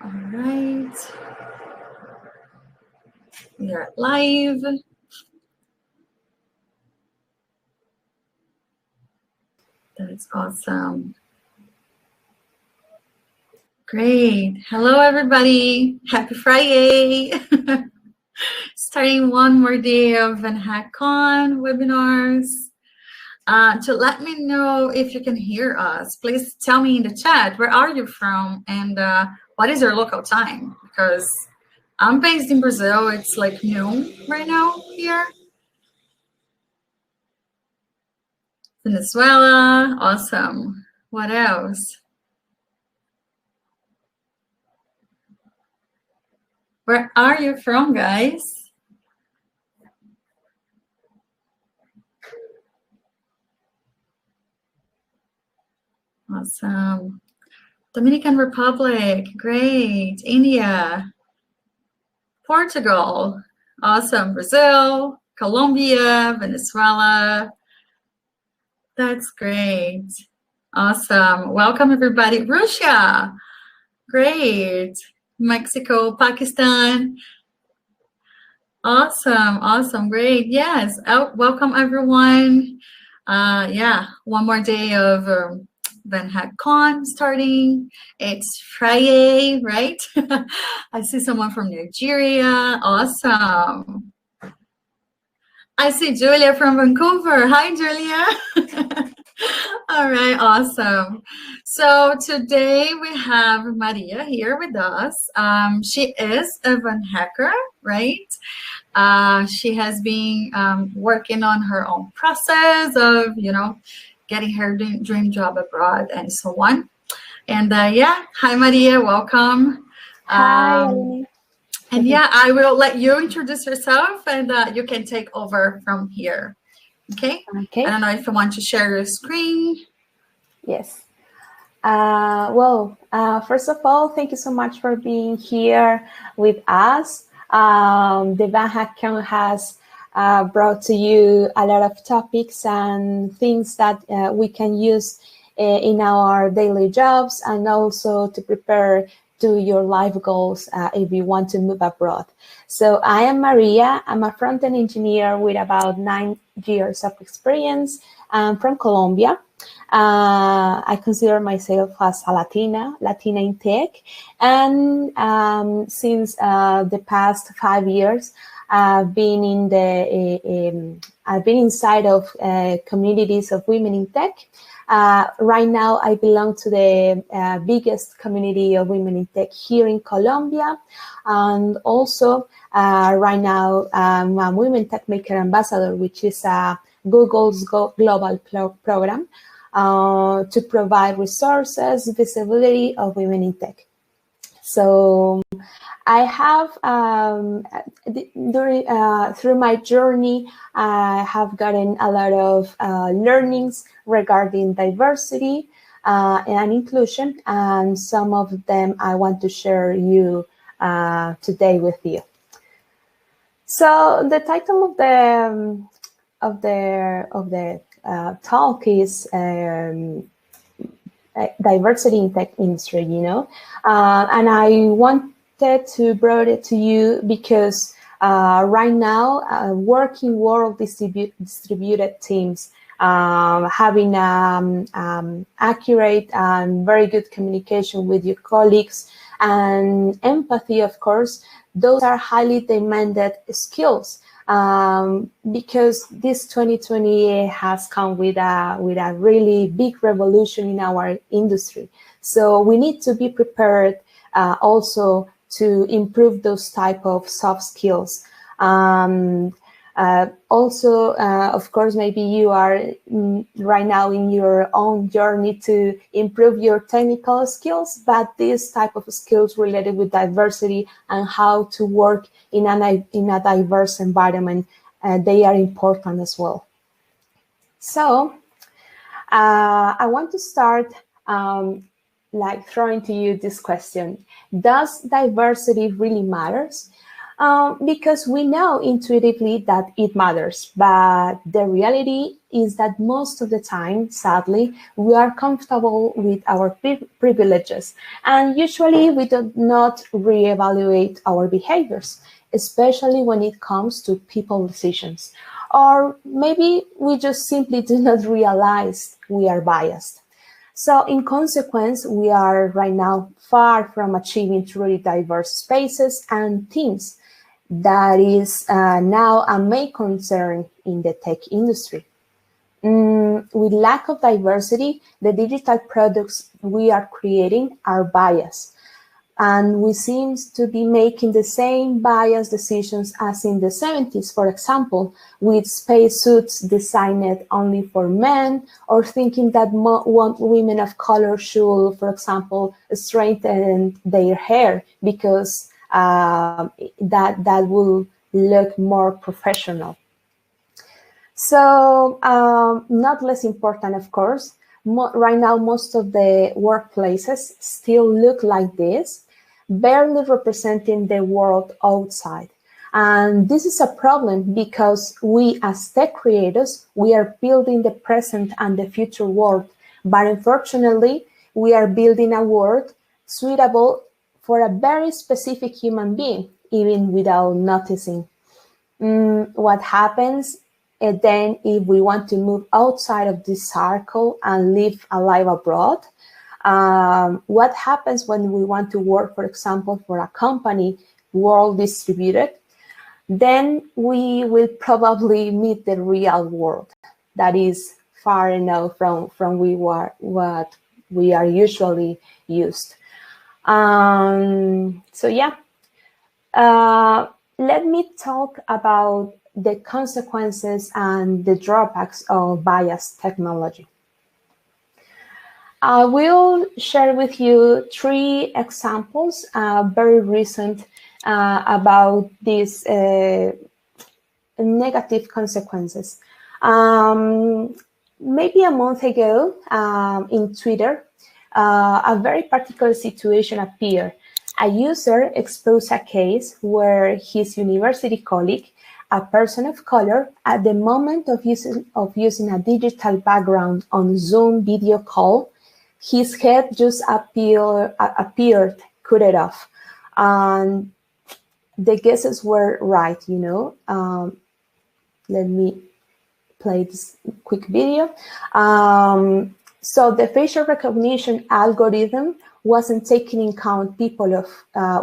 All right. We are live. That's awesome. Great. Hello, everybody. Happy Friday. Starting one more day of VanHackCON webinars. To let me know if you can hear us, please tell me in the chat, where are you from and what is your local time? Because I'm based in Brazil. It's like noon right now here. Venezuela, awesome. What else? Where are you from, guys? Awesome. Dominican Republic, great. India, Portugal, awesome. Brazil, Colombia, Venezuela. That's great. Awesome. Welcome, everybody. Russia, great. Mexico, Pakistan. Awesome, awesome, great. Yes, welcome, everyone. Yeah, one more day of VanHackCon starting. It's Friday, right? I see someone from Nigeria. Awesome. I see Julia from Vancouver. Hi, Julia. All right, awesome. So today we have Maria here with us. She is a VanHacker, right? She has been working on her own process of, getting her dream job abroad and so on. And yeah, hi, Maria, welcome. Hi, and yeah, I will let you introduce yourself and you can take over from here. Okay? Okay. I don't know if you want to share your screen. Yes. First of all, thank you so much for being here with us. The VanHackCON has brought to you a lot of topics and things that we can use in our daily jobs and also to prepare to your life goals if you want to move abroad. So I am Maria. I'm a front-end engineer with about 9 years of experience. I'm from Colombia. I consider myself as a Latina in tech. And since the past 5 years, I've been inside of communities of women in tech. Right now, I belong to the biggest community of women in tech here in Colombia. And also, right now, I'm a Women Tech Maker Ambassador, which is Google's global program to provide resources, visibility of women in tech. So I have, through my journey, I have gotten a lot of learnings regarding diversity and inclusion, and some of them I want to share you today with you. So the title of the talk is diversity in tech industry, and I wanted to bring it to you because right now, working world distributed teams, having accurate and very good communication with your colleagues and empathy, of course, those are highly demanded skills. Because this 2020 has come with a really big revolution in our industry. So we need to be prepared also to improve those type of soft skills. Also, of course, maybe you are right now in your own journey to improve your technical skills, but this type of skills related with diversity and how to work in a diverse environment, they are important as well. So I want to start throwing to you this question: does diversity really matters? Because we know intuitively that it matters, but the reality is that most of the time, sadly, we are comfortable with our privileges, and usually we do not reevaluate our behaviors, especially when it comes to people decisions. Or maybe we just simply do not realize we are biased. So in consequence, we are right now far from achieving truly diverse spaces and teams. That is now a main concern in the tech industry. With lack of diversity, the digital products we are creating are biased. And we seem to be making the same biased decisions as in the 70s, for example, with spacesuits designed only for men, or thinking that women of color should, for example, straighten their hair because that will look more professional. So not less important, of course, right now most of the workplaces still look like this, barely representing the world outside. And this is a problem because we as tech creators, we are building the present and the future world, but unfortunately, we are building a world suitable for a very specific human being, even without noticing. What happens then if we want to move outside of this circle and live a life abroad? What happens when we want to work, for example, for a company world distributed? Then we will probably meet the real world that is far enough from what we are usually used. So yeah, let me talk about the consequences and the drawbacks of biased technology. I will share with you 3 examples, very recent, about these negative consequences. Maybe a month ago, in Twitter, a very particular situation appeared. A user exposed a case where his university colleague, a person of color, at the moment of using a digital background on Zoom video call, his head just appeared cut it off. And the guesses were right, you know. Let me play this quick video. So the facial recognition algorithm wasn't taking into account people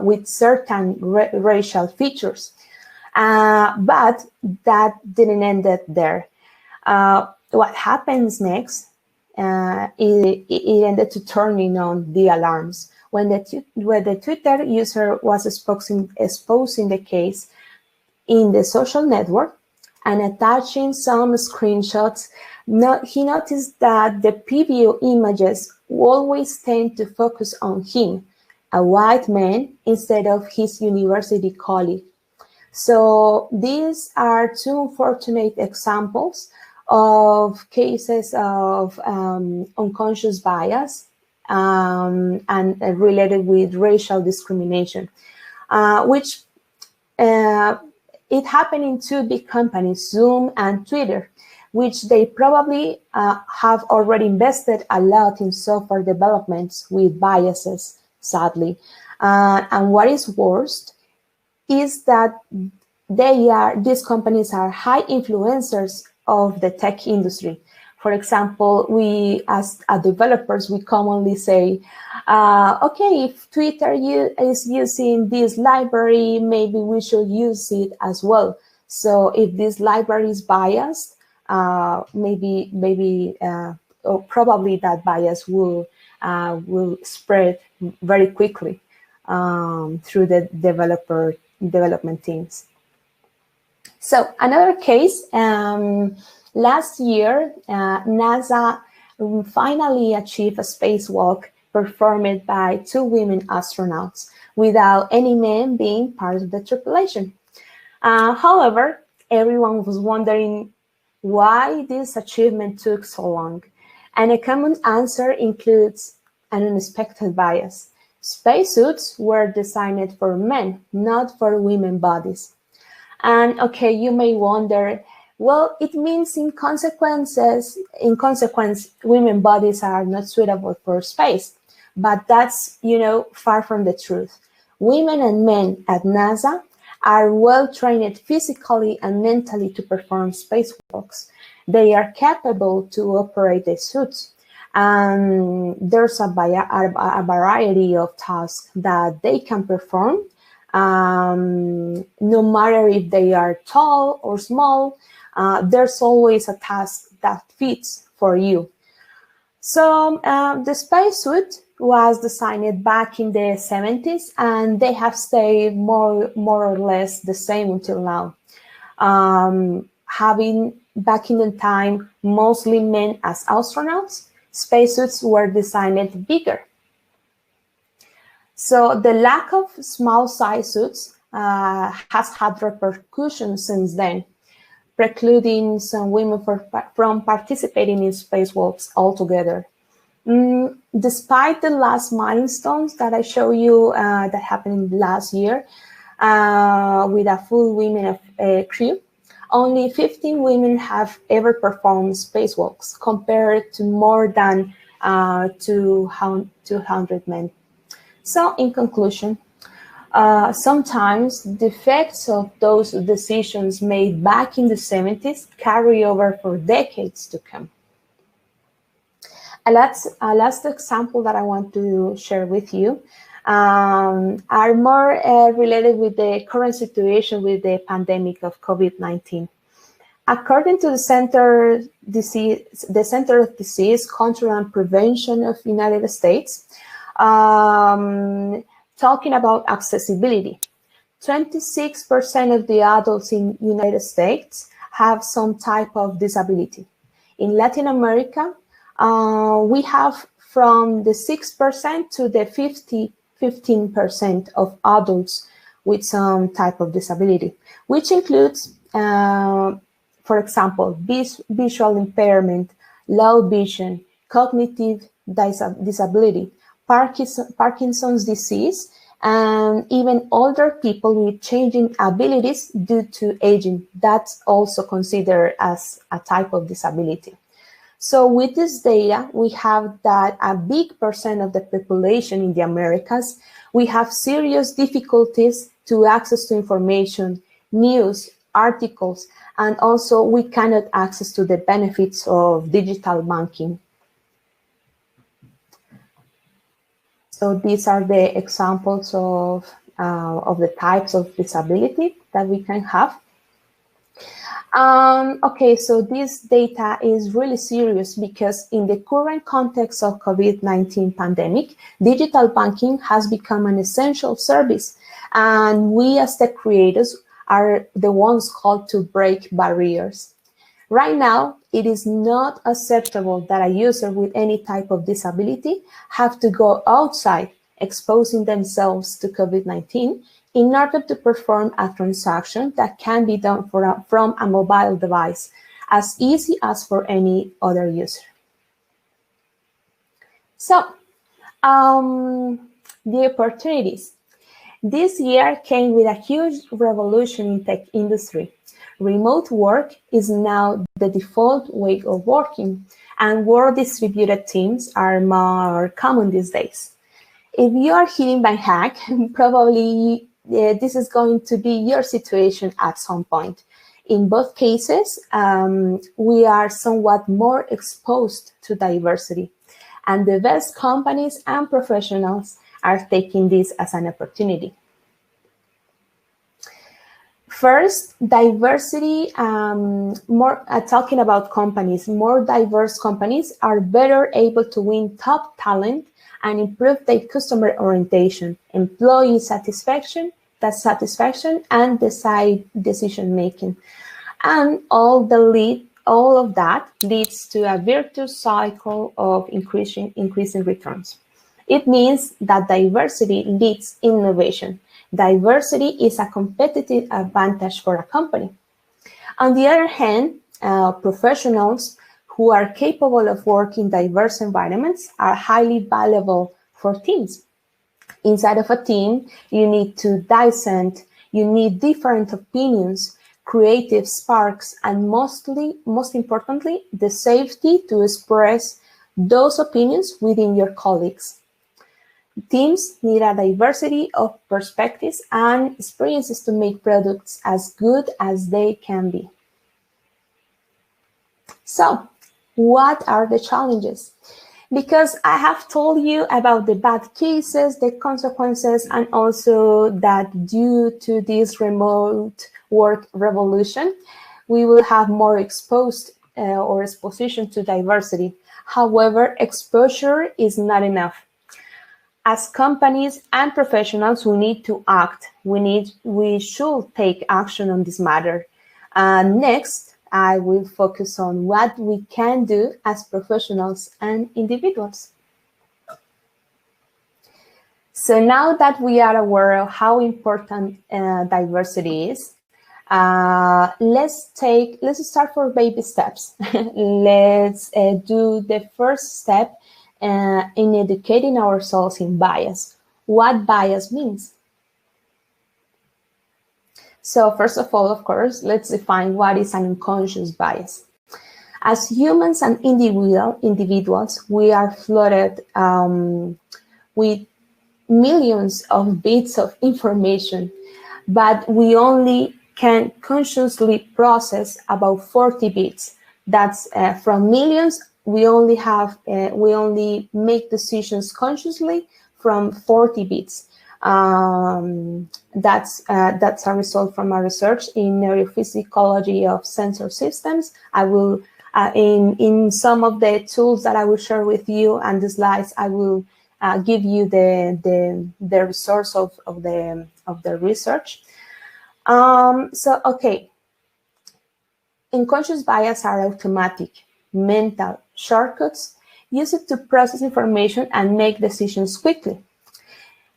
with certain racial features. But that didn't end it there. What happens next, it ended to turning on the alarms. When the Twitter user was exposing the case in the social network and attaching some screenshots, he noticed that the preview images always tend to focus on him, a white man, instead of his university colleague. So these are 2 unfortunate examples of cases of unconscious bias and related with racial discrimination, which it happened in 2 big companies, Zoom and Twitter, which they probably have already invested a lot in software developments with biases, sadly. And what is worst is that these companies are high influencers of the tech industry. For example, we as developers, we commonly say, okay, if Twitter is using this library, maybe we should use it as well. So if this library is biased, maybe or probably that bias will spread very quickly through the development teams. So another case, last year, NASA finally achieved a spacewalk performed by 2 women astronauts without any men being part of the tripulation. However, everyone was wondering why this achievement took so long. And a common answer includes an unexpected bias. Spacesuits were designed for men, not for women bodies. And okay, you may wonder, well, it means in consequence, women bodies are not suitable for space. But that's, far from the truth. Women and men at NASA are well trained physically and mentally to perform spacewalks. They are capable to operate the suits. And there's a variety of tasks that they can perform, no matter if they are tall or small. There's always a task that fits for you. So the spacesuit was designed back in the 70s, and they have stayed more or less the same until now. Having back in the time mostly men as astronauts, spacesuits were designed bigger. So the lack of small size suits has had repercussions since then, precluding some women from participating in spacewalks altogether. Despite the last milestones that I show you that happened last year with a full women crew, only 15 women have ever performed spacewalks compared to more than 200 men. So in conclusion, sometimes the effects of those decisions made back in the 70s carry over for decades to come. A last example that I want to share with you are more related with the current situation with the pandemic of COVID-19. According to the Center of Disease Control and Prevention of the United States, talking about accessibility, 26% of the adults in the United States have some type of disability. In Latin America, we have from the 6% to the 15% of adults with some type of disability, which includes, for example, visual impairment, low vision, cognitive disability, Parkinson's disease, and even older people with changing abilities due to aging. That's also considered as a type of disability. So with this data, we have that a big percent of the population in the Americas, we have serious difficulties to access to information, news, articles, and also we cannot access to the benefits of digital banking. So these are the examples of the types of disability that we can have. Okay, so this data is really serious because in the current context of COVID-19 pandemic, digital banking has become an essential service, and we as the creators are the ones called to break barriers. Right now, it is not acceptable that a user with any type of disability have to go outside exposing themselves to COVID-19 in order to perform a transaction that can be done from a mobile device as easy as for any other user. So, the opportunities. This year came with a huge revolution in tech industry. Remote work is now the default way of working, and world-distributed teams are more common these days. If you are hitting VanHack, probably this is going to be your situation at some point. In both cases, we are somewhat more exposed to diversity, and the best companies and professionals are taking this as an opportunity. First, diversity, talking about companies, more diverse companies are better able to win top talent and improve their customer orientation, employee satisfaction, and decision making. And all of that leads to a virtuous cycle of increasing returns. It means that diversity leads innovation. Diversity is a competitive advantage for a company. On the other hand, professionals who are capable of working in diverse environments are highly valuable for teams. Inside of a team, you need to dissent, you need different opinions, creative sparks, and most importantly, the safety to express those opinions within your colleagues. Teams need a diversity of perspectives and experiences to make products as good as they can be. So, what are the challenges? Because I have told you about the bad cases, the consequences, and also that due to this remote work revolution, we will have more exposed or exposition to diversity. However, exposure is not enough. As companies and professionals, we need to act. We should take action on this matter. Next, I will focus on what we can do as professionals and individuals. So now that we are aware of how important diversity is, let's start for baby steps. Let's do the first step in educating ourselves in bias. What bias means? So first of all, of course, let's define what is an unconscious bias. As humans and individuals, we are flooded with millions of bits of information, but we only can consciously process about 40 bits. That's from millions. We only make decisions consciously from 40 bits. That's a result from a research in neurophysiology of sensor systems. I will, in some of the tools that I will share with you and the slides, I will give you the resource of the research. So, okay, unconscious bias are automatic, mental shortcuts used to process information and make decisions quickly.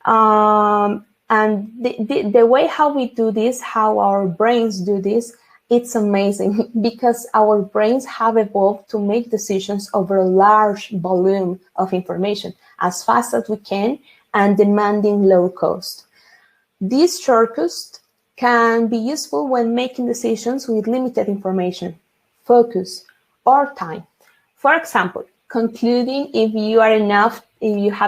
And the way how we do this, how our brains do this, it's amazing because our brains have evolved to make decisions over a large volume of information as fast as we can and demanding low cost. These shortcuts can be useful when making decisions with limited information, focus, or time. For example, concluding if you have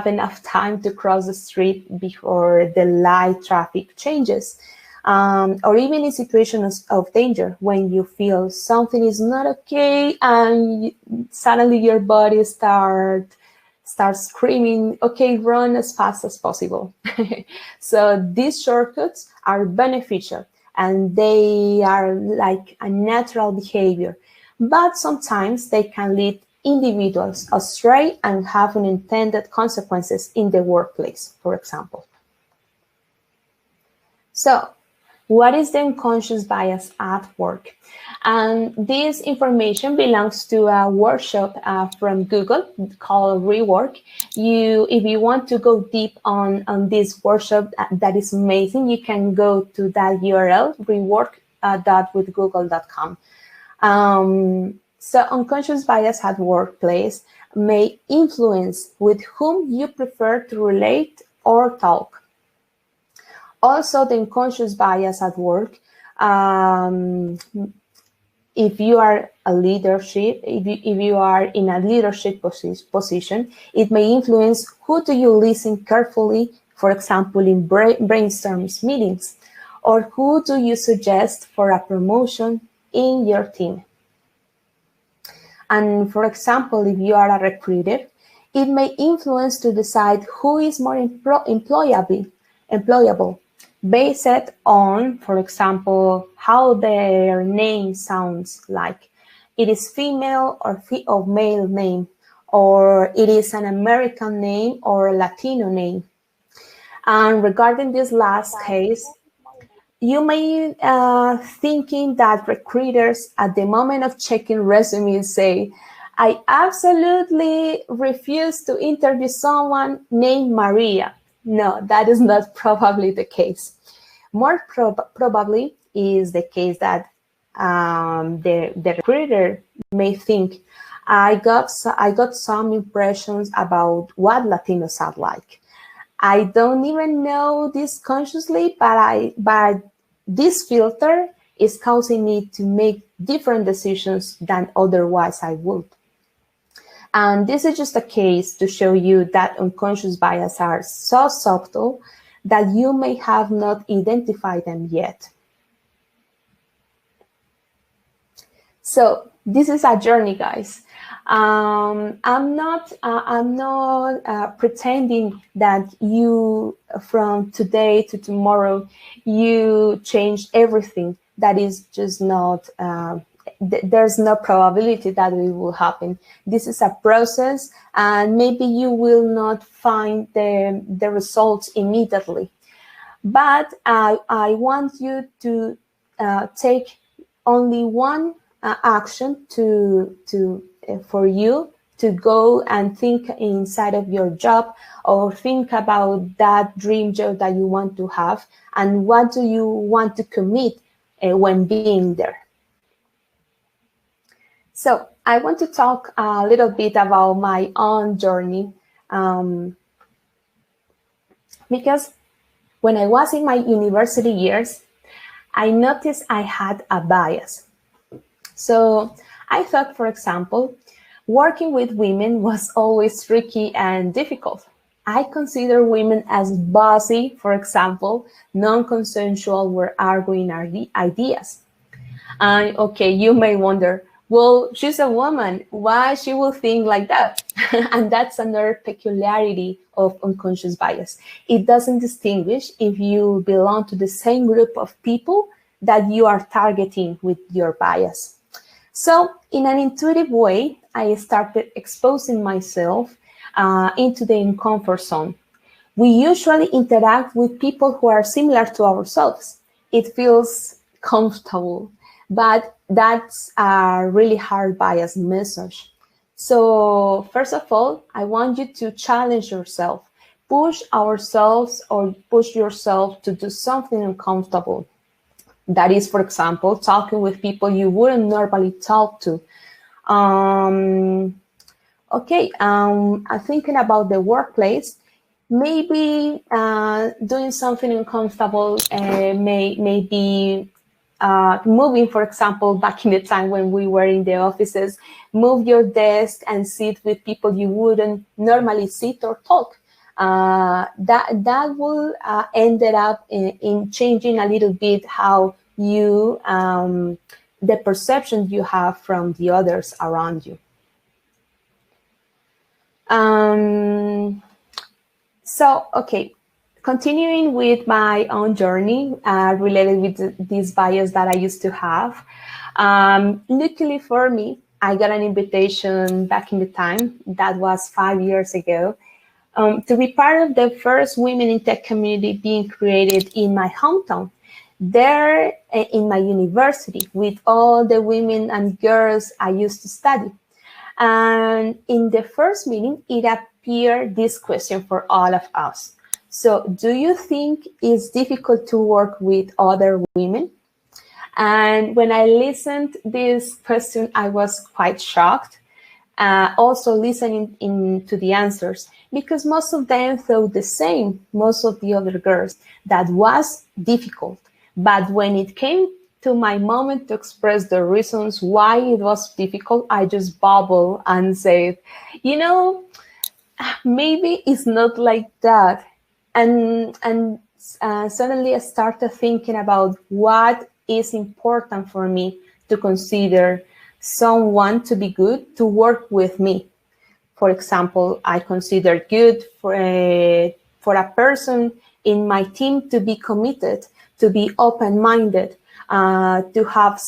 enough time to cross the street before the light traffic changes, or even in situations of danger when you feel something is not okay and suddenly your body starts screaming, okay, run as fast as possible. So these shortcuts are beneficial and they are like a natural behavior, but sometimes they can lead individuals astray and have unintended consequences in the workplace, for example. So, what is the unconscious bias at work? And this information belongs to a workshop from Google called Rework. If you want to go deep on this workshop, that is amazing. You can go to that URL, rework.withgoogle.com. So unconscious bias at workplace may influence with whom you prefer to relate or talk. Also, the unconscious bias at work, if you are if you are in a leadership position, it may influence who do you listen carefully, for example, in brainstorms meetings, or who do you suggest for a promotion in your team. And for example, if you are a recruiter, it may influence to decide who is more employable, based on, for example, how their name sounds like. It is female or male name, or it is an American name or a Latino name. And regarding this last case, you may thinking that recruiters at the moment of checking resumes say, I absolutely refuse to interview someone named Maria. No, that is not probably the case. More probably is the case that the recruiter may think, I got some impressions about what Latinos are like. I don't even know this consciously, but this filter is causing me to make different decisions than otherwise I would. And this is just a case to show you that unconscious biases are so subtle that you may have not identified them yet. So this is a journey, guys. I'm not pretending that you, from today to tomorrow, you change everything. That is just not, there's no probability that it will happen. This is a process, and maybe you will not find the results immediately. But I want you to take only one action for you to go and think inside of your job, or think about that dream job that you want to have, and what do you want to commit when being there. So I want to talk a little bit about my own journey, because when I was in my university years, I noticed I had a bias. So I thought, for example, working with women was always tricky and difficult. I consider women as bossy, for example, non-consensual when arguing ideas. And okay, you may wonder, well, she's a woman, why she will think like that? And that's another peculiarity of unconscious bias. It doesn't distinguish if you belong to the same group of people that you are targeting with your bias. So in an intuitive way, I started exposing myself into the comfort zone. We usually interact with people who are similar to ourselves. It feels comfortable, but that's a really hard bias message. So first of all, I want you to challenge yourself, push ourselves or push yourself to do something uncomfortable. That is, for example, talking with people you wouldn't normally talk to. I'm thinking about the workplace. Maybe doing something uncomfortable may be moving, for example, back in the time when we were in the offices, move your desk and sit with people you wouldn't normally sit or talk. That will end up in changing a little bit how you, the perception you have from the others around you. Continuing with my own journey related with this bias that I used to have. Luckily for me, I got an invitation back in the time, that was 5 years ago, to be part of the first Women in Tech community being created in my hometown, there in my university, with all the women and girls I used to study. And in the first meeting, it appeared this question for all of us. So, do you think it's difficult to work with other women? And when I listened to this question, I was quite shocked. Also listening to the answers, because most of them thought the same, most of the other girls, that was difficult. But when it came to my moment to express the reasons why it was difficult, I just bubbled and said, maybe it's not like that. And suddenly I started thinking about what is important for me to consider someone to be good to work with me. For example, I consider good for a person in my team to be committed, to be open-minded, to have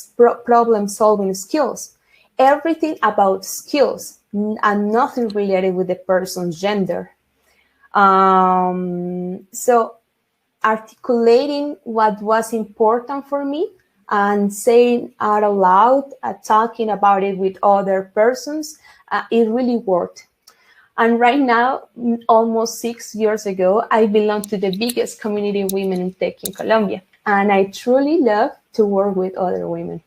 problem-solving skills. Everything about skills and nothing related with the person's gender. So articulating what was important for me and saying out loud, talking about it with other persons, it really worked. And right now, almost 6 years ago, I belong to the biggest community of women in tech in Colombia. And I truly love to work with other women.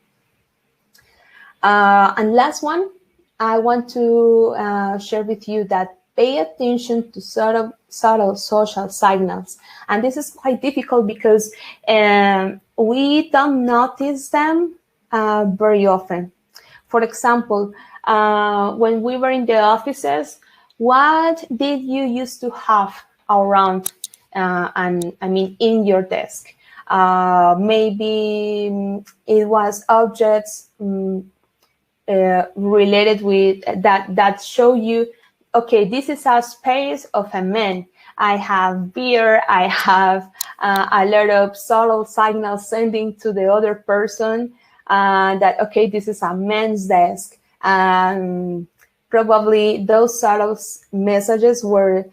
And last one, I want to share with you that pay attention to subtle social signals. And this is quite difficult because we don't notice them very often. For example, when we were in the offices, what did you used to have around and I mean in your desk? Maybe it was objects related with that show you, okay, this is a space of a man. I have beer, I have a lot of subtle signals sending to the other person that, okay, this is a man's desk. Probably those subtle messages were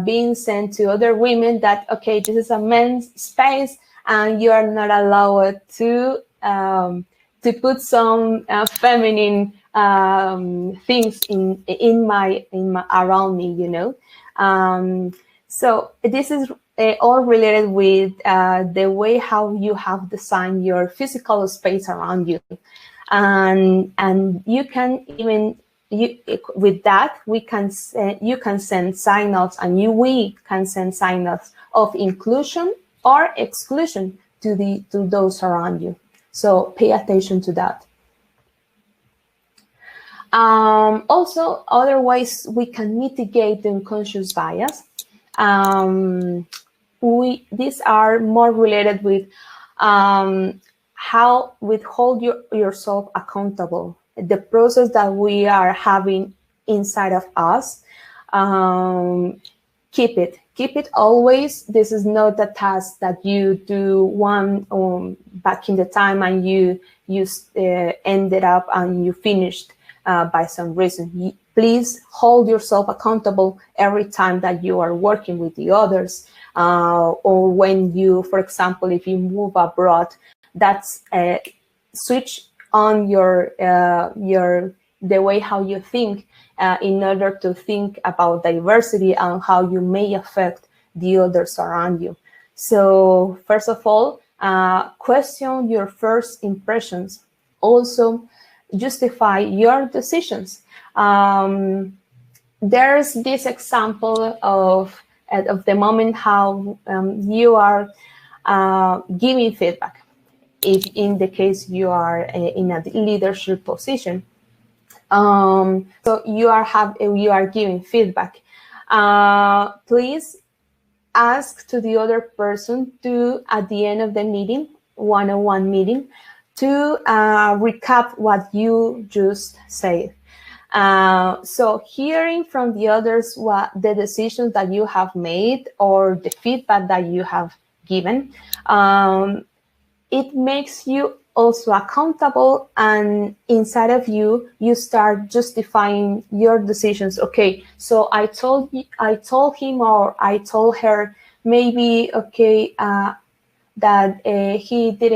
being sent to other women that, okay, this is a men's space and you are not allowed to put some feminine things in my around me, you know. So this is all related with the way how you have designed your physical space around you, and you can even with that you can send signals, and we can send signals of inclusion or exclusion to those around you. So pay attention to that. Also, other ways we can mitigate the unconscious bias. These are more related with how hold yourself accountable. The process that we are having inside of us. Keep it always. This is not a task that you do one back in the time and you ended up and you finished by some reason. Please hold yourself accountable every time that you are working with the others, or when you, for example, if you move abroad, that's switch on the way how you think in order to think about diversity and how you may affect the others around you. So first of all, question your first impressions. Also, justify your decisions. There's this example of the moment how you are giving feedback. If in the case you are in a leadership position, so you are giving feedback. Please ask to the other person to, at the end of the meeting, one-on-one meeting, to recap what you just said. So hearing from the others what the decisions that you have made or the feedback that you have given, it makes you also accountable, and inside of you start justifying your decisions. Okay, so I told him or I told her maybe, okay, that he did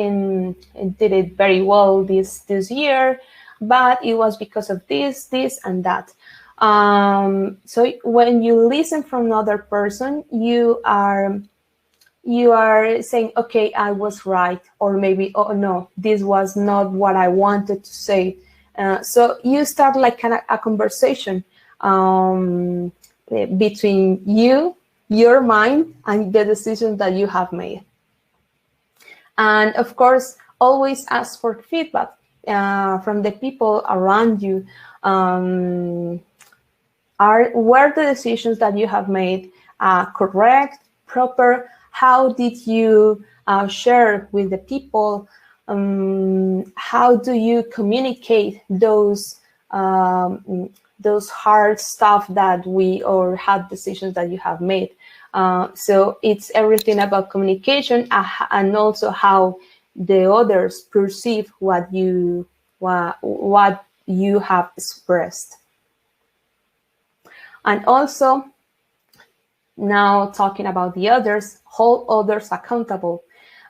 it very well this year, but it was because of this and that. So when you listen from another person, you are saying, okay, I was right, or maybe, oh no, this was not what I wanted to say. So you start like a conversation between you, your mind, and the decisions that you have made. And of course, always ask for feedback from the people around you. Were the decisions that you have made correct, proper? How did you share with the people? How do you communicate those hard stuff that or hard decisions that you have made? So it's everything about communication and also how the others perceive what you have expressed. And also, now talking about the others, hold others accountable.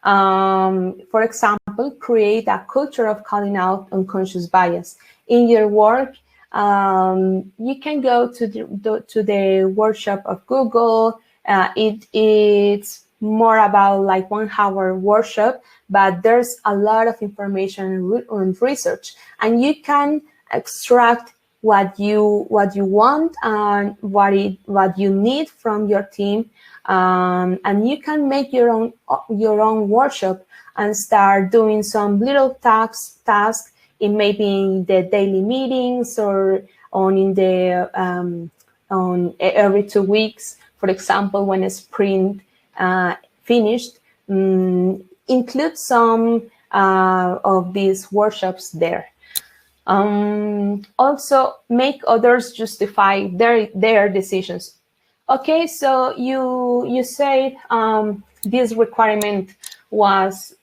For example, create a culture of calling out unconscious bias. In your work, you can go to the workshop of Google. It's more about like 1 hour workshop, but there's a lot of information on research, and you can extract what you want and what you need from your team, and you can make your own workshop and start doing some little tasks in maybe in the daily meetings or on every 2 weeks. For example, when a sprint finished, include some of these workshops there. Also, make others justify their decisions. Okay, so you said this requirement was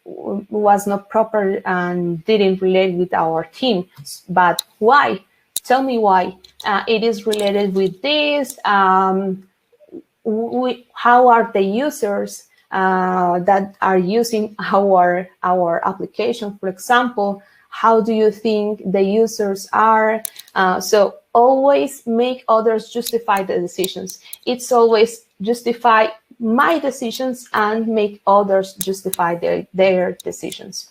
not proper and didn't relate with our team, but why? Tell me why. It is related with this. How are the users that are using our application, for example? How do you think the users are? So always make others justify the decisions. It's always justify my decisions and make others justify their decisions.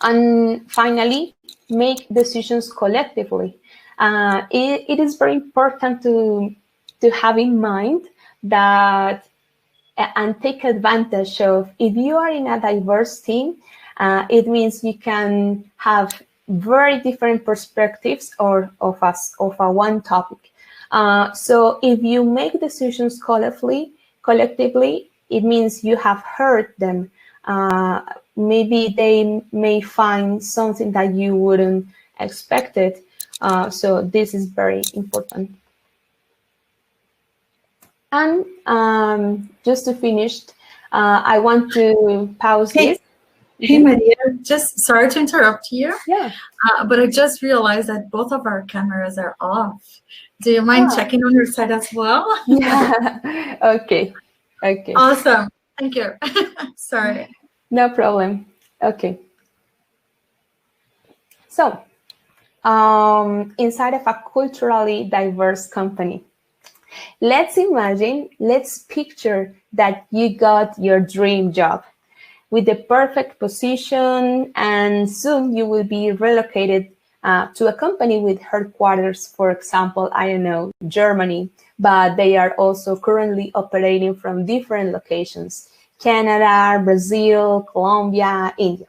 And finally, make decisions collectively. It is very important to have in mind that and take advantage of, if you are in a diverse team, it means you can have very different perspectives of a one topic. So if you make decisions collectively, it means you have heard them. Maybe they may find something that you wouldn't expect it. So this is very important. And just to finish, I want to pause this. Hey, Maria, just sorry to interrupt you. Yeah. But I just realized that both of our cameras are off. Do you mind checking on your side as well? Yeah. Okay. Okay. Awesome. Thank you. Sorry. No problem. Okay. So, inside of a culturally diverse company, let's picture that you got your dream job with the perfect position, and soon you will be relocated to a company with headquarters, for example, I don't know, Germany, but they are also currently operating from different locations: Canada, Brazil, Colombia, India.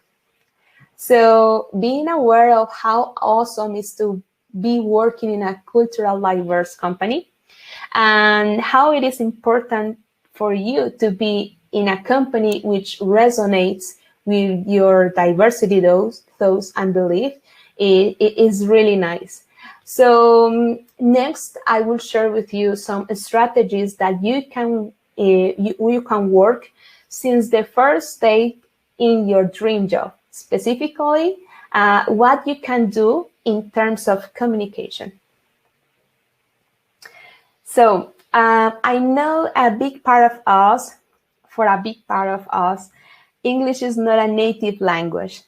So being aware of how awesome it is to be working in a cultural diverse company, and how it is important for you to be in a company which resonates with your diversity thoughts and belief, it is really nice. So next, I will share with you some strategies that you can work since the first day in your dream job. Specifically, what you can do in terms of communication. So I know a big part of us, English is not a native language.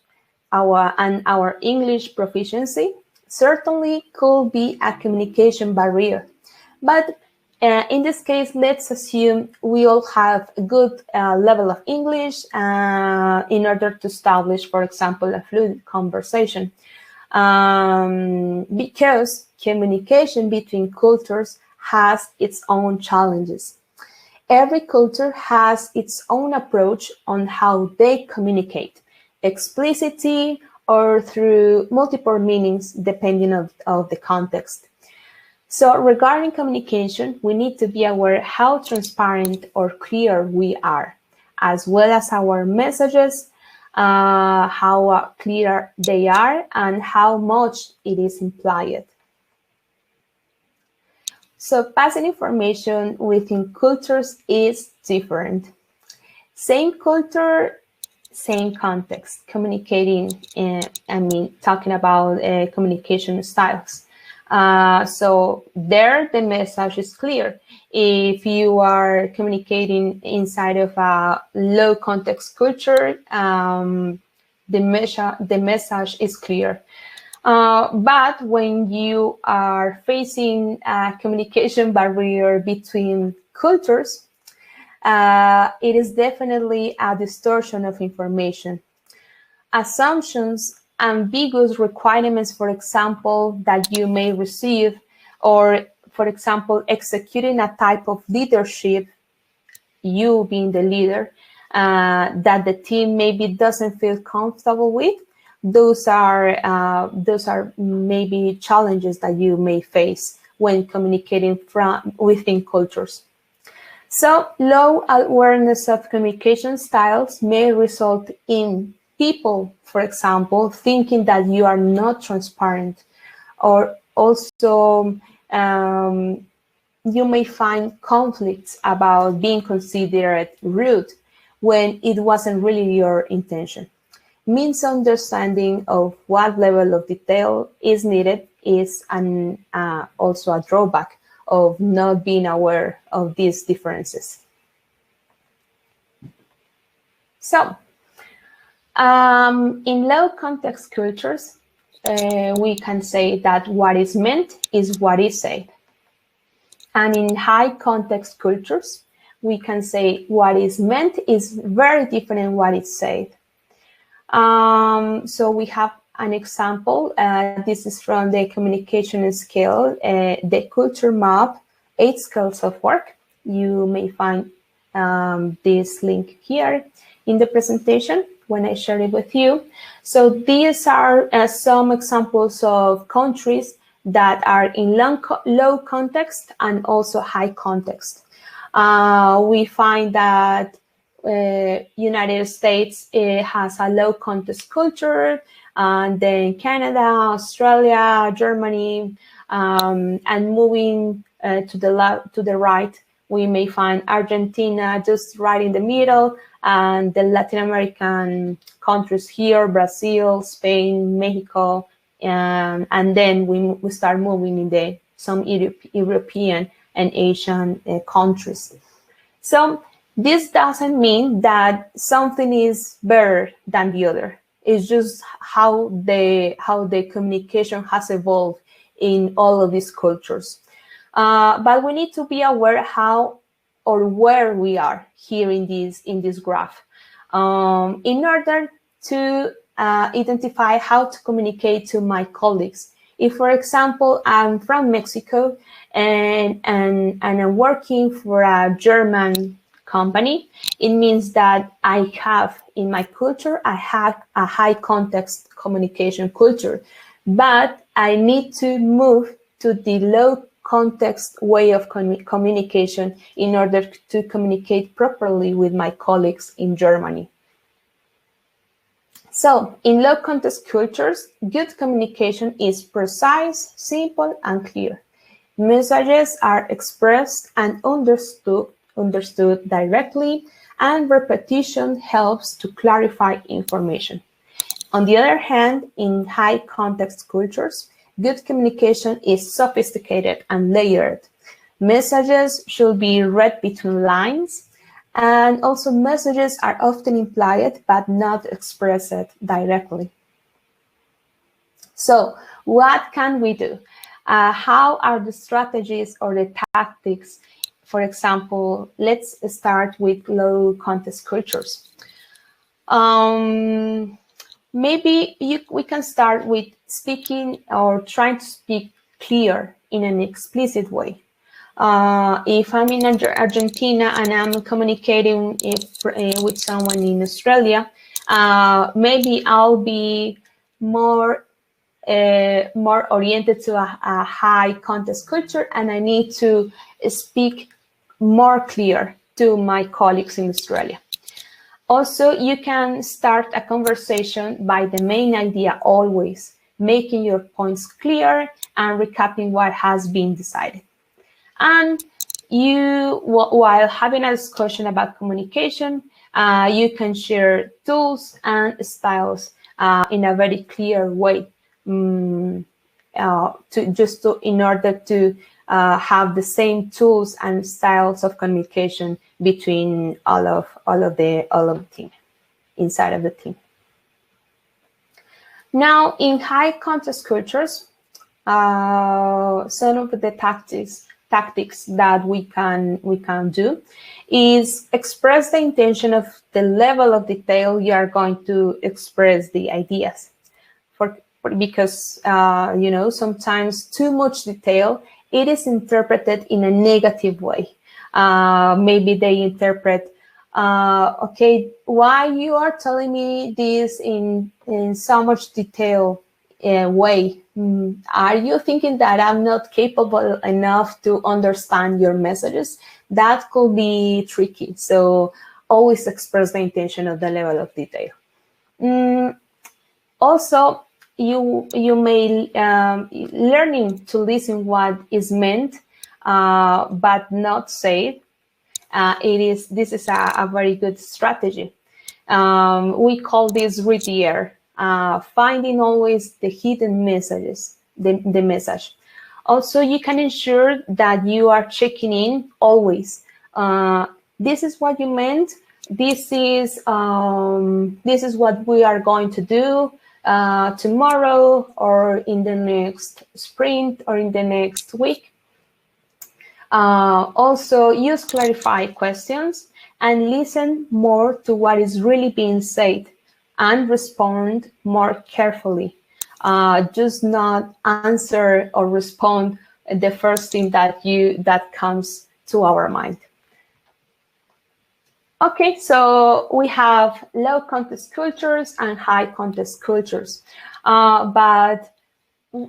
Our English proficiency certainly could be a communication barrier. But in this case, let's assume we all have a good level of English in order to establish, for example, a fluid conversation. Because communication between cultures has its own challenges. Every culture has its own approach on how they communicate, explicitly or through multiple meanings depending of the context. So regarding communication, we need to be aware how transparent or clear we are, as well as our messages, how clear they are, and how much it is implied. So passing information within cultures is different. Same culture, same context, communicating, talking about communication styles. So there, the message is clear. If you are communicating inside of a low context culture, the message is clear. But when you are facing a communication barrier between cultures, it is definitely a distortion of information. Assumptions ambiguous requirements, for example, that you may receive, or for example, executing a type of leadership, you being the leader, that the team maybe doesn't feel comfortable with. Those are maybe challenges that you may face when communicating within cultures. So low awareness of communication styles may result in people, for example, thinking that you are not transparent, or also you may find conflicts about being considered rude when it wasn't really your intention. Misunderstanding of what level of detail is needed is also a drawback of not being aware of these differences. So, in low context cultures, we can say that what is meant is what is said. And in high context cultures, we can say what is meant is very different than what is said. So we have an example. This is from the communication scale, the culture map, 8 scales of work. You may find this link here in the presentation when I share it with you. So these are some examples of countries that are in low context and also high context. We find that United States has a low context culture, and then Canada, Australia, Germany, and moving to the right, we may find Argentina just right in the middle, and the Latin American countries here, Brazil, Spain, Mexico, and then we start moving in some European and Asian countries. So this doesn't mean that something is better than the other. It's just how the communication has evolved in all of these cultures. But we need to be aware how or where we are here in this graph, in order to identify how to communicate to my colleagues. If, for example, I'm from Mexico and I'm working for a German company, it means that I have in my culture, I have a high context communication culture, but I need to move to the low context way of communication in order to communicate properly with my colleagues in Germany. So in low context cultures, good communication is precise, simple, and clear. Messages are expressed and understood directly, and repetition helps to clarify information. On the other hand, in high context cultures, good communication is sophisticated and layered. Messages should be read between lines, and also messages are often implied but not expressed directly. So what can we do? How are the strategies or the tactics? For example, let's start with low context cultures. Maybe we can start with speaking or trying to speak clear in an explicit way. If I'm in Argentina and I'm communicating with someone in Australia, maybe I'll be more oriented to a high context culture, and I need to speak more clear to my colleagues in Australia. Also, you can start a conversation by the main idea always, making your points clear and recapping what has been decided. And you, while having a discussion about communication, you can share tools and styles in a very clear way, in order to have the same tools and styles of communication between all of the team, inside of the team. Now, in high context cultures, some of the tactics that we can do is express the intention of the level of detail you are going to express the ideas. because sometimes too much detail, it is interpreted in a negative way. Maybe they interpret, okay, why you are telling me this in so much detail way? Are you thinking that I'm not capable enough to understand your messages? That could be tricky. So always express the intention of the level of detail. Also, you may learning to listen what is meant, but not say. This is a very good strategy. We call this read the air, finding always the hidden messages, the message. Also, you can ensure that you are checking in always. This is what you meant. This is what we are going to do tomorrow, or in the next sprint, or in the next week. Also, use clarify questions and listen more to what is really being said, and respond more carefully. Just not answer or respond the first thing that comes to our mind. Okay, so we have low context cultures and high context cultures, but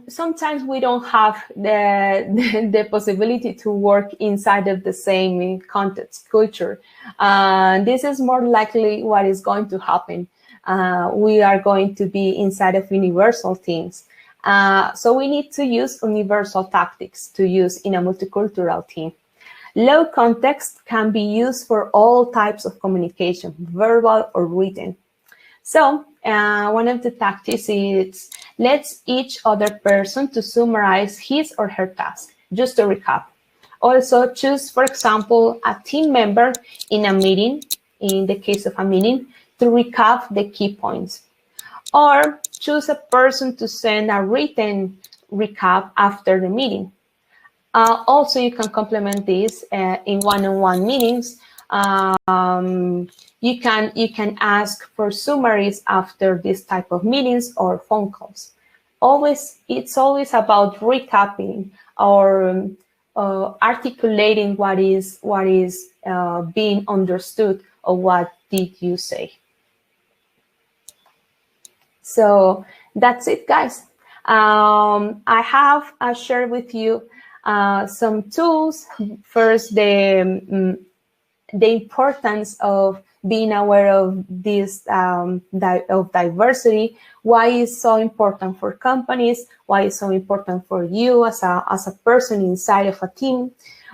sometimes we don't have the possibility to work inside of the same context culture. This is more likely what is going to happen. We are going to be inside of universal teams. So we need to use universal tactics to use in a multicultural team. Low context can be used for all types of communication, verbal or written. So one of the tactics is let's each other person to summarize his or her task, just to recap. Also choose, for example, a team member in a meeting, in the case of a meeting, to recap the key points. Or choose a person to send a written recap after the meeting. Also, you can complement this in one-on-one meetings. You can ask for summaries after this type of meetings or phone calls. It's always about recapping or articulating what is being understood, or what did you say. So that's it, guys. I have shared with you some tools. First, the importance of being aware of this of diversity, why it's so important for companies, why it's so important for you as a person inside of a team,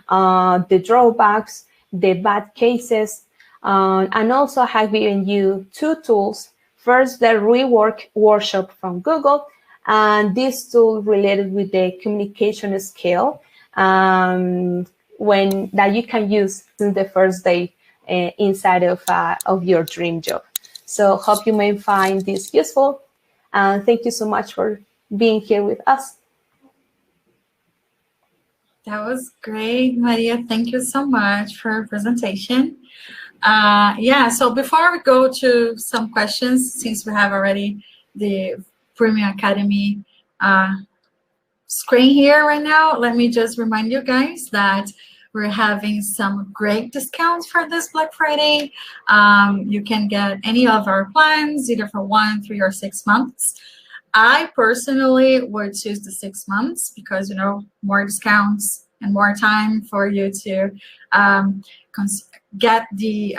the drawbacks, the bad cases, and also I have given you two tools. First, the rework workshop from Google, and this tool related with the communication scale that you can use in the first day inside of your dream job. So hope you may find this useful, and thank you so much for being here with us. That was great, Maria. Thank you so much for your presentation. Yeah, so before we go to some questions, since we have already the Premium Academy screen here right now, let me just remind you guys that we're having some great discounts for this Black Friday. You can get any of our plans, either for 1, 3, or 6 months. I personally would choose the 6 months because, more discounts and more time for you to get the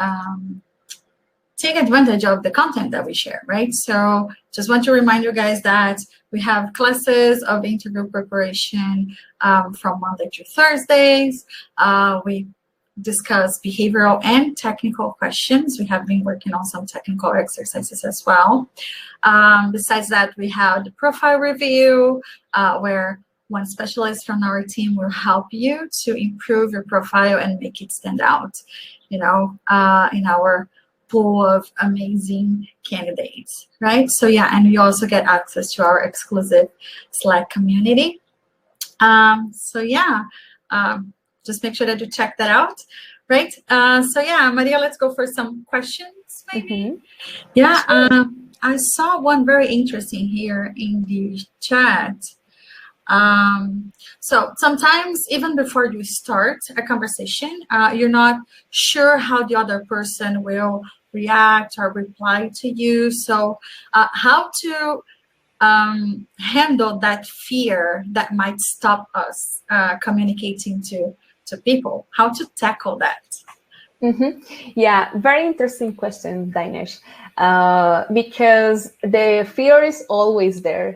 take advantage of the content that we share, right? So just want to remind you guys that we have classes of interview preparation from Monday to Thursdays. We discuss behavioral and technical questions. We have been working on some technical exercises as well. Besides that, we have the profile review, where one specialist from our team will help you to improve your profile and make it stand out, in our pool of amazing candidates, right? So yeah, and you also get access to our exclusive Slack community. So yeah, just make sure that you check that out, right? So yeah, Maria, let's go for some questions. maybe. Yeah, I saw one very interesting here in the chat. So sometimes even before you start a conversation, you're not sure how the other person will react or reply to you. So how to handle that fear that might stop us communicating to people, how to tackle that? Yeah, very interesting question, Dinesh, because the fear is always there.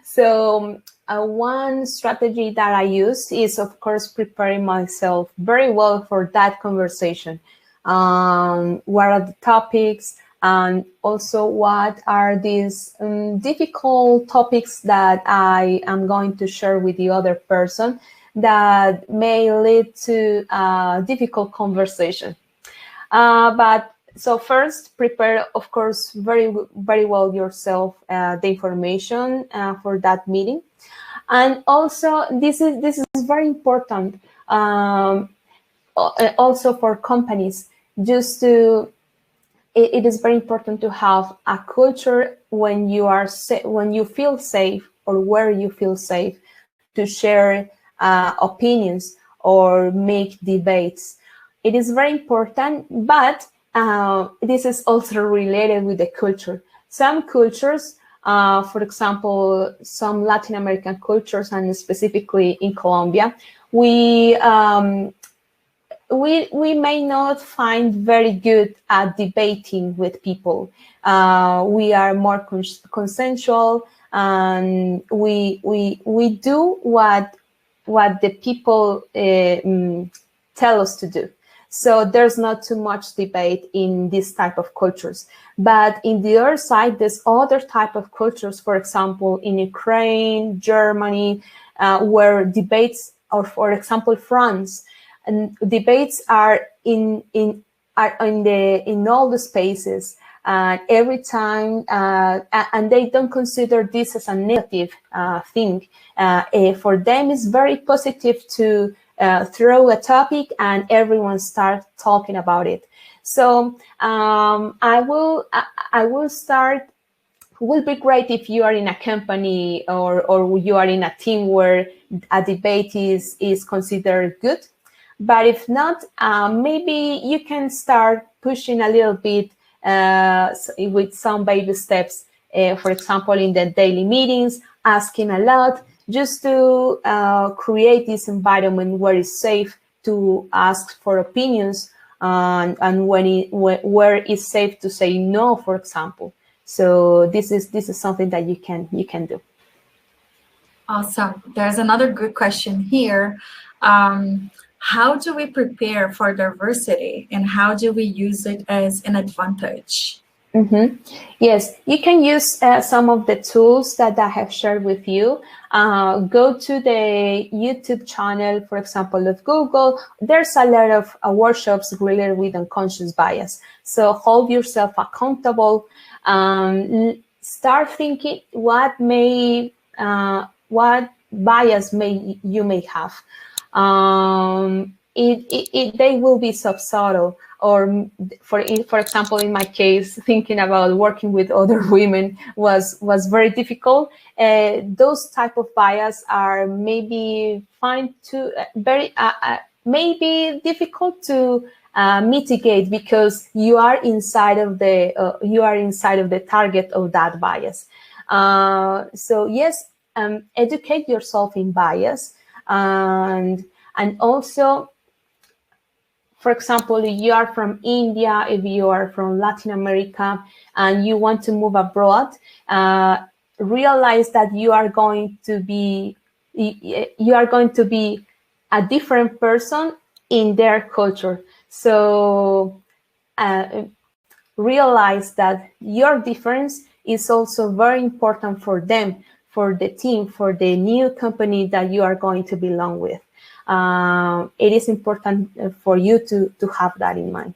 So one strategy that I use is, of course, preparing myself very well for that conversation. What are the topics? And also, what are these difficult topics that I am going to share with the other person that may lead to a difficult conversation? But so first, prepare, of course, very well yourself the information for that meeting, and also this is very important. Also for companies, just to. It is very important to have a culture when you feel safe, or where you feel safe to share opinions or make debates. It is very important, but this is also related with the culture. Some cultures, for example, some Latin American cultures, and specifically in Colombia, we may not find very good at debating with people. We are more consensual, and we do what the people tell us to do. So there's not too much debate in this type of cultures. But in the other side, there's other type of cultures, for example, in Ukraine, Germany, where debates, or for example, France, and debates are in all the spaces, every time, and they don't consider this as a negative thing. For them, it's very positive to throw a topic and everyone start talking about it. So I will start. It will be great if you are in a company or you are in a team where a debate is considered good. But if not, maybe you can start pushing a little bit with some baby steps. For example, in the daily meetings, asking a lot, just to create this environment where it's safe to ask for opinions, and where it's safe to say no, for example. So this is something that you can do. Awesome. There's another good question here. How do we prepare for diversity, and how do we use it as an advantage? Yes, you can use some of the tools that I have shared with you. Go to the YouTube channel, for example, of Google. There's a lot of workshops related with unconscious bias. So hold yourself accountable. Start thinking what bias you may have. They will be subtle, or for example, in my case, thinking about working with other women was very difficult. Those type of bias are maybe maybe difficult to mitigate, because you are inside of the target of that bias. So yes, educate yourself in bias, and also, for example, if you are from India, if you are from Latin America, and you want to move abroad, realize that you are going to be a different person in their culture. So realize that your difference is also very important for them, for the team, for the new company that you are going to belong with. It is important for you to have that in mind.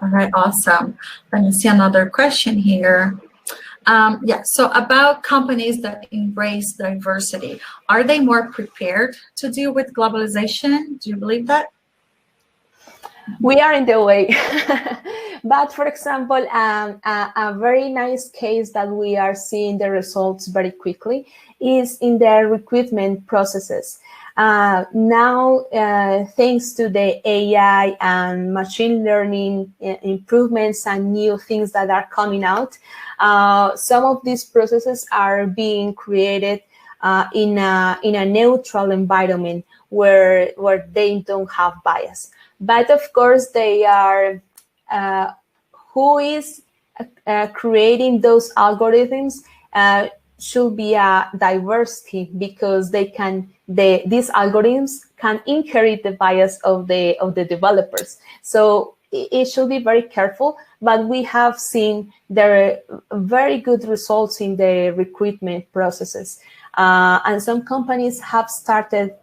All right, awesome. Let me see another question here. So about companies that embrace diversity, are they more prepared to deal with globalization? Do you believe that? We are in the way. But for example, a very nice case that we are seeing the results very quickly is in the recruitment processes. Now, thanks to the AI and machine learning improvements and new things that are coming out, some of these processes are being created in a neutral environment where they don't have bias. But of course, they are who is creating those algorithms should be a diversity, because these algorithms can inherit the bias of the developers. So it should be very careful. But we have seen there are very good results in the recruitment processes, and some companies have started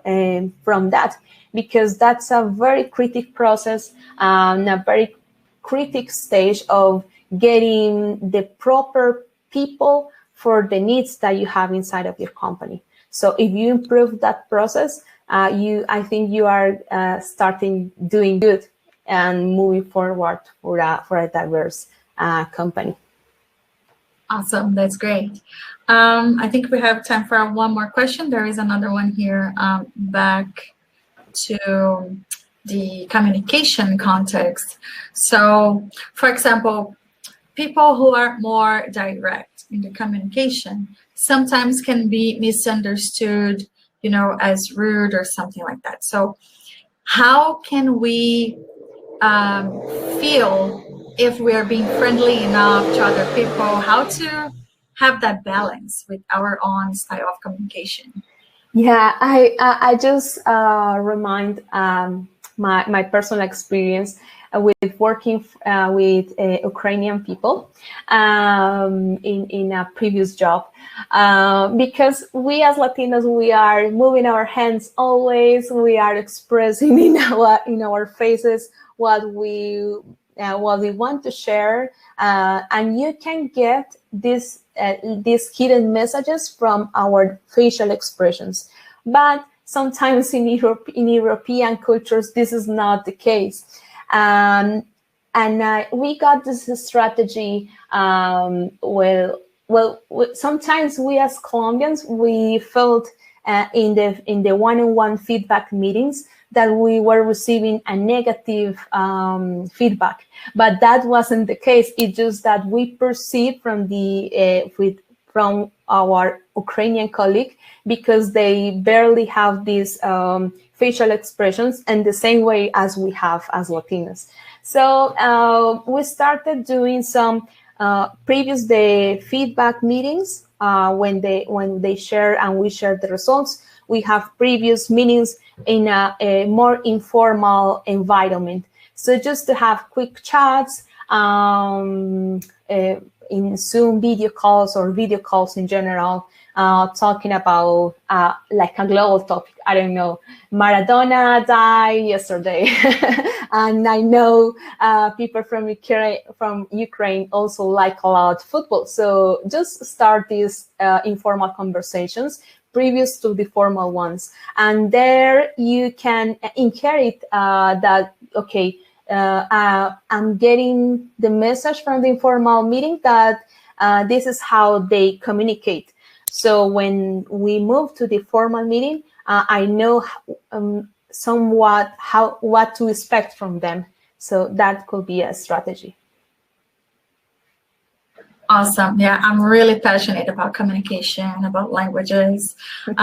from that, because that's a very critical process and a very critical stage of getting the proper people for the needs that you have inside of your company. So if you improve that process, I think you are starting doing good and moving forward for a diverse company. Awesome, that's great. I think we have time for one more question. There is another one here back to the communication context. So, for example, people who are more direct in the communication sometimes can be misunderstood, as rude or something like that. So, how can we feel if we are being friendly enough to other people? How to have that balance with our own style of communication? Yeah, I just remind my personal experience with working with Ukrainian people in a previous job, because we as Latinos, we are moving our hands always. We are expressing in our faces what we want to share, and you can get these hidden messages from our facial expressions. But sometimes in European cultures, this is not the case. And we got this strategy. Sometimes we as Colombians, we felt in the one-on-one feedback meetings that we were receiving a negative feedback, but that wasn't the case. It's just that we perceived from our Ukrainian colleague, because they barely have these facial expressions in the same way as we have as Latinos. So we started doing some previous day feedback meetings when they share and we share the results. We have previous meetings in a more informal environment. So just to have quick chats in Zoom video calls or video calls in general, talking about like a global topic. I don't know, Maradona died yesterday. And I know people from Ukraine also like a lot football. So just start these informal conversations previous to the formal ones. And there you can inherit that, okay, I'm getting the message from the informal meeting that this is how they communicate. So when we move to the formal meeting, I know somewhat what to expect from them. So that could be a strategy. Awesome. Yeah, I'm really passionate about communication, about languages. And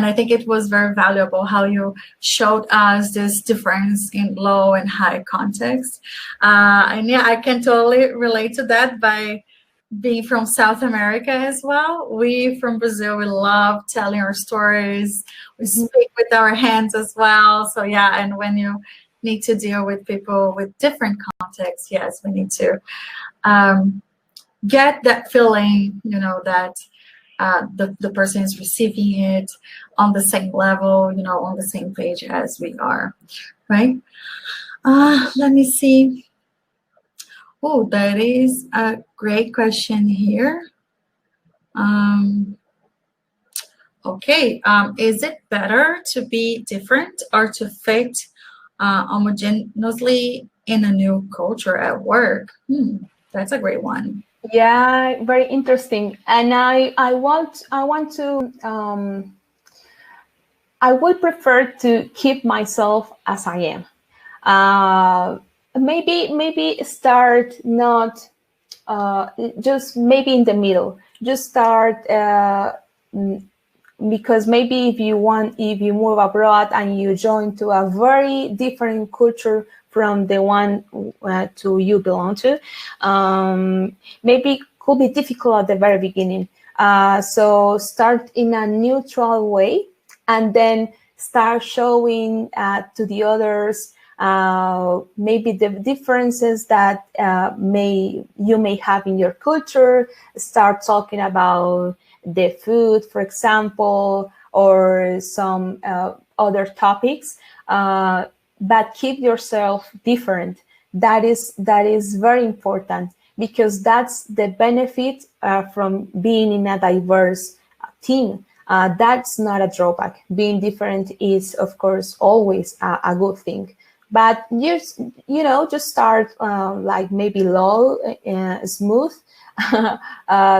I think it was very valuable how you showed us this difference in low and high context. And yeah, I can totally relate to that by being from South America as well. We from Brazil, we love telling our stories. We speak with our hands as well. So yeah, and when you need to deal with people with different contexts, yes, we need to get that feeling, that the person is receiving it on the same level, on the same page as we are, right? Let me see. Oh, that is a great question here. Okay, is it better to be different or to fit homogeneously in a new culture at work. That's a great one. Yeah, very interesting. And I would prefer to keep myself as I am. Maybe start not just maybe in the middle. Just start because maybe if you move abroad and you join to a very different culture from the one to you belong to, maybe could be difficult at the very beginning. So start in a neutral way, and then start showing to the others maybe the differences that you may have in your culture. Start talking about the food, for example, or some other topics, but keep yourself different. That is very important, because that's the benefit from being in a diverse team. That's not a drawback. Being different is, of course, always a good thing. But just start like maybe low, smooth,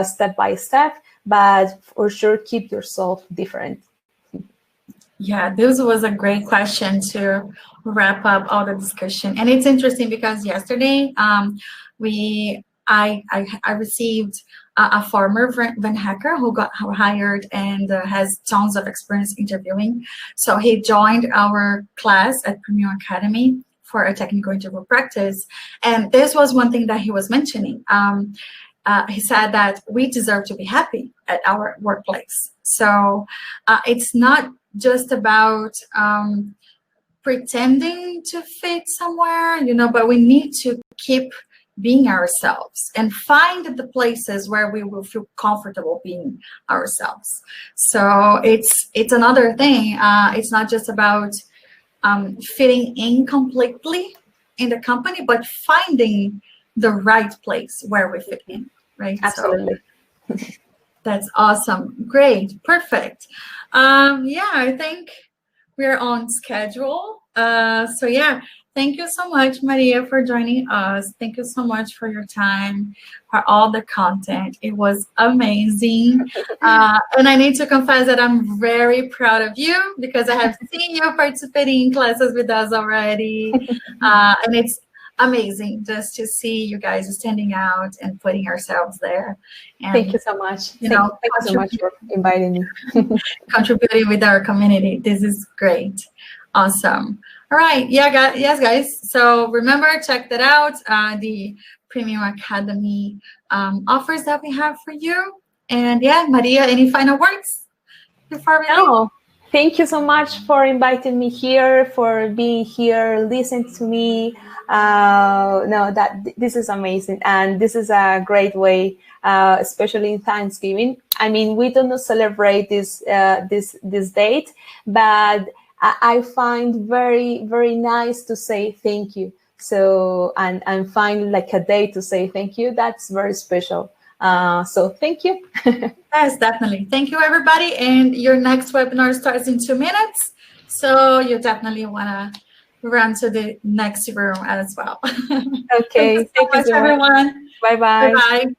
step by step, but for sure keep yourself different. Yeah, this was a great question to wrap up all the discussion. And it's interesting because yesterday I received a former VanHacker who got hired and has tons of experience interviewing. So he joined our class at Premium Academy for a technical interview practice. And this was one thing that he was mentioning. He said that we deserve to be happy at our workplace. So it's not just about pretending to fit somewhere, but we need to keep being ourselves and find the places where we will feel comfortable being ourselves. So it's another thing. It's not just about fitting in completely in the company, but finding the right place where we fit in, right? Absolutely. So, that's awesome. Great. Perfect. Yeah, I think we're on schedule. So yeah, thank you so much, Maria, for joining us. Thank you so much for your time, for all the content. It was amazing. And I need to confess that I'm very proud of you, because I have seen you participating in classes with us already. And it's amazing just to see you guys standing out and putting ourselves there. And, thank you so much. Thank you so much for inviting me. Contributing with our community. This is great. Awesome. All right. Yeah, yes, guys. So remember, check that out. The Premium Academy offers that we have for you. And yeah, Maria, any final words before we leave? Thank you so much for inviting me here, for being here, listening to me. This is amazing, and this is a great way, especially in Thanksgiving. I mean, we do not celebrate this date, but I find very, very nice to say thank you. So and find like a day to say thank you. That's very special. So thank you. Yes, definitely. Thank you, everybody. And your next webinar starts in 2 minutes. So you definitely want to run to the next room as well. Okay. Thank you so much, everyone. Bye-bye. Bye-bye.